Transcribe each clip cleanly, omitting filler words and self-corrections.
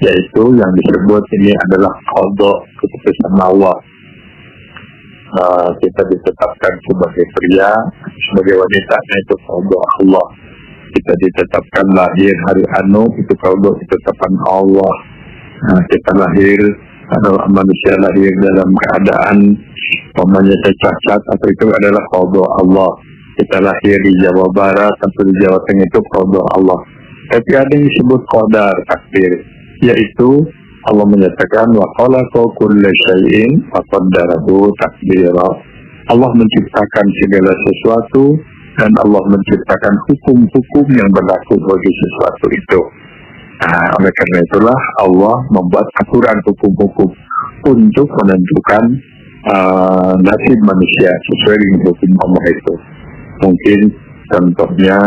yaitu yang disebut ini adalah qada, keputusan Allah. Kita ditetapkan sebagai pria, sebagai wanita, itu qada Allah. Kita ditetapkan lahir hari anu, itu qada ketetapan Allah. Kita lahir, adalah manusia lahir dalam keadaan umpamanya cacat, atau itu adalah qada Allah. Kita lahir di Jawa Barat atau di Jawa Tengah, itu qada Allah. Tapi ada yang disebut qadar, takdir, yaitu Allah menyatakan wa khalaqa kulla syai'in wa qaddarahu taqdira. Allah menciptakan segala sesuatu dan Allah menciptakan hukum-hukum yang berlaku bagi sesuatu itu. Oleh karena itulah Allah membuat aturan hukum-hukum untuk menentukan nasib manusia sesuai dengan hukum Allah itu. Mungkin contohnya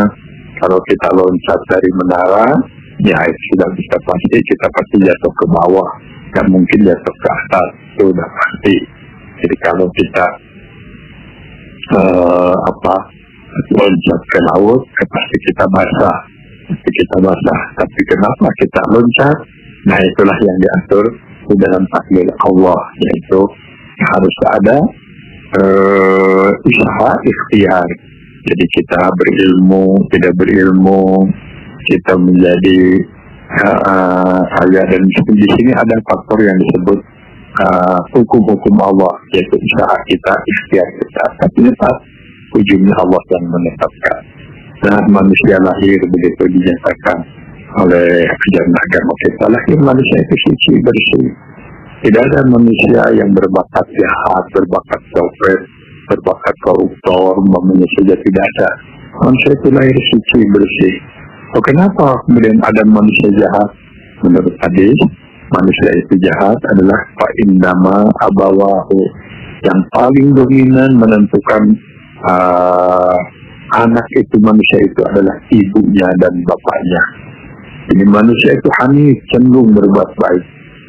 kalau kita loncat dari menara, ya sudah bisa pasti kita pasti jatuh ke bawah, dan mungkin jatuh ke atas, itu sudah pasti. Jadi kalau kita loncat ke laut, pasti kita basah. Tapi kenapa kita loncat? Nah, itulah yang diatur di dalam takdir Allah, yaitu harus ada usaha ikhtiar. Jadi kita berilmu, tidak berilmu, kita menjadi kaya, dan di sini ada faktor yang disebut hukum-hukum Allah, yaitu usaha kita, ikhtiar kita. Tapi tetap ujungnya Allah yang menetapkan. Nah, manusia lahir begitu dinyatakan oleh ajaran agama kita, lahir manusia itu suci, bersih. Tidak ada manusia yang berbakat jahat, berbakat copet, berbakat koruptor, umpamanya saja, tidak ada. Manusia itu lahir suci, bersih. Kenapa kemudian ada manusia jahat? Menurut hadis, manusia itu jahat adalah fa'indama abawahu, yang paling dominan menentukan anak itu, manusia itu adalah ibunya dan bapaknya. Jadi manusia itu hanif, cenderung berbuat baik.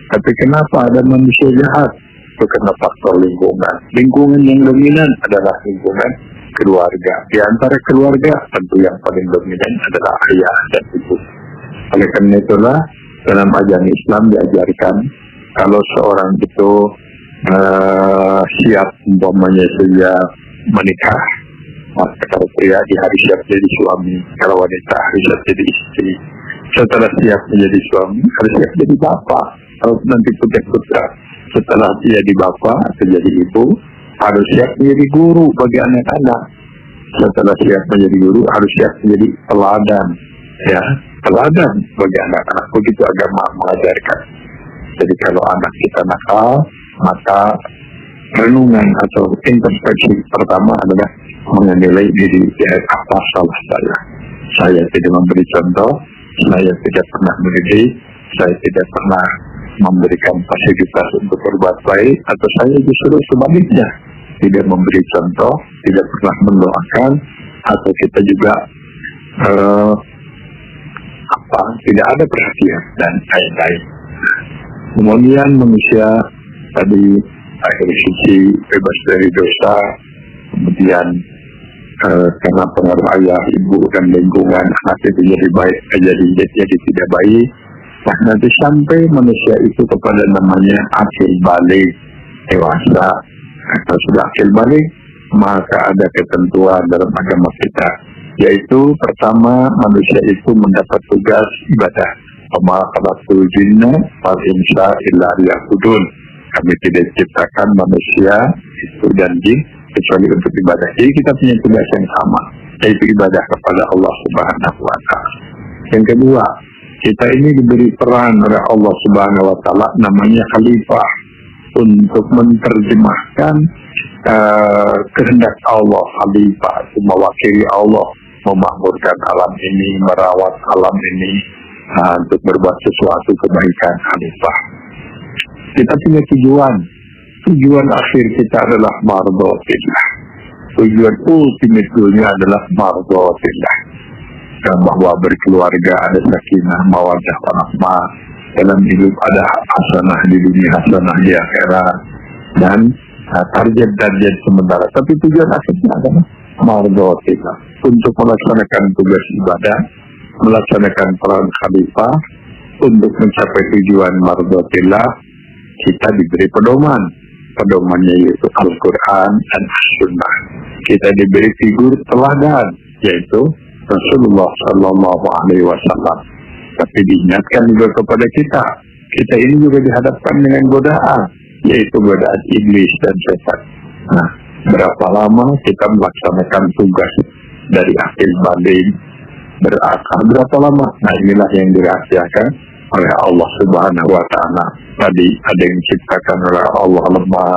Tapi kenapa ada manusia jahat? Itu karena faktor lingkungan. Lingkungan yang dominan adalah lingkungan keluarga. Di antara keluarga tentu yang paling dominan adalah ayah dan ibu. Oleh karena itulah dalam ajaran Islam diajarkan kalau seorang itu siap umpamanya saja menikah, maka kalau pria di hari siap jadi suami, kalau wanita hari siap jadi istri. Setelah siap menjadi suami, harus siap jadi bapak. Kalau nanti putra, setelah dia di bapak atau jadi ibu, harus siap menjadi guru bagi anak-anak. Setelah siap menjadi guru, harus siap menjadi teladan, ya, teladan bagi anak-anak. Begitu agama mengajarkan. Jadi kalau anak kita nakal, maka renungan atau introspeksi pertama adalah menilai diri, apa salah saya. Saya tidak memberi contoh, saya tidak pernah mendidik, saya tidak pernah memberikan fasilitas untuk berbuat baik, atau saya justru sebaliknya tidak memberi contoh, tidak pernah mendoakan, atau kita juga tidak ada perhatian dan lain-lain. Kemudian manusia tadi akhir suci, bebas dari dosa, kemudian karena pengaruh ayah, ibu dan lingkungan, anak itu jadi baik, jadi tidak baik. Nah, nanti sampai manusia itu kepada namanya akil balik, dewasa, atau sudah akil balik, maka ada ketentuan dalam agama kita, yaitu pertama manusia itu mendapat tugas ibadah. Wa ma khalaqtul jinna wal insa illa liya'budun. Kami tidak ciptakan manusia itu dan jin kecuali untuk ibadah. Jadi kita punya tugas yang sama, yaitu ibadah kepada Allah Subhanahu wa Ta'ala. Yang kedua, kita ini diberi peran oleh Allah Subhanahu wa Ta'ala, namanya khalifah, untuk menerjemahkan kehendak Allah. Khalifah itu mewakili Allah, memakmurkan alam ini, merawat alam ini, untuk berbuat sesuatu kebaikan. Khalifah. Kita punya tujuan akhir kita adalah mardhatillah. Tujuan ultimate goalnya adalah mardhatillah. Bahwa berkeluarga ada sakinah, mawaddah, warahmah, dalam hidup ada hasanah di dunia, hasanah di akhirat, dan target sementara. Tapi tujuan akhirnya adalah mardhatillah, untuk melaksanakan tugas ibadah, melaksanakan peran khalifah, untuk mencapai tujuan mardhatillah, kita diberi pedoman. Pedomannya yaitu Al-Quran dan As-Sunnah. Kita diberi figur teladan, yaitu Rasulullah Sallallahu Alaihi Wasallam. Tapi diingatkan juga kepada kita ini juga dihadapkan dengan godaan, yaitu godaan iblis dan setan. Nah, berapa lama kita melaksanakan tugas dari akhir banding berakal? Berapa lama? Nah, inilah yang dirahasiakan oleh Allah Subhanahu Wa Taala. Tadi ada yang diciptakan oleh Allah lemah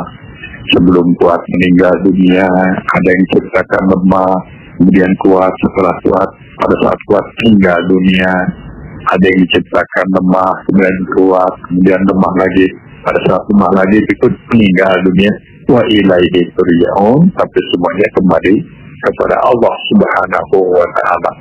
sebelum kuat meninggal dunia, ada yang diciptakan lemah kemudian kuat, setelah kuat pada saat kuat meninggal dunia, ada yang diciptakan lemah kemudian kuat, kemudian lemah lagi, pada saat lemah lagi ikut meninggal dunia. Wa ilaihi turja'un, tapi semuanya kembali kepada Allah Subhanahu Wa Taala.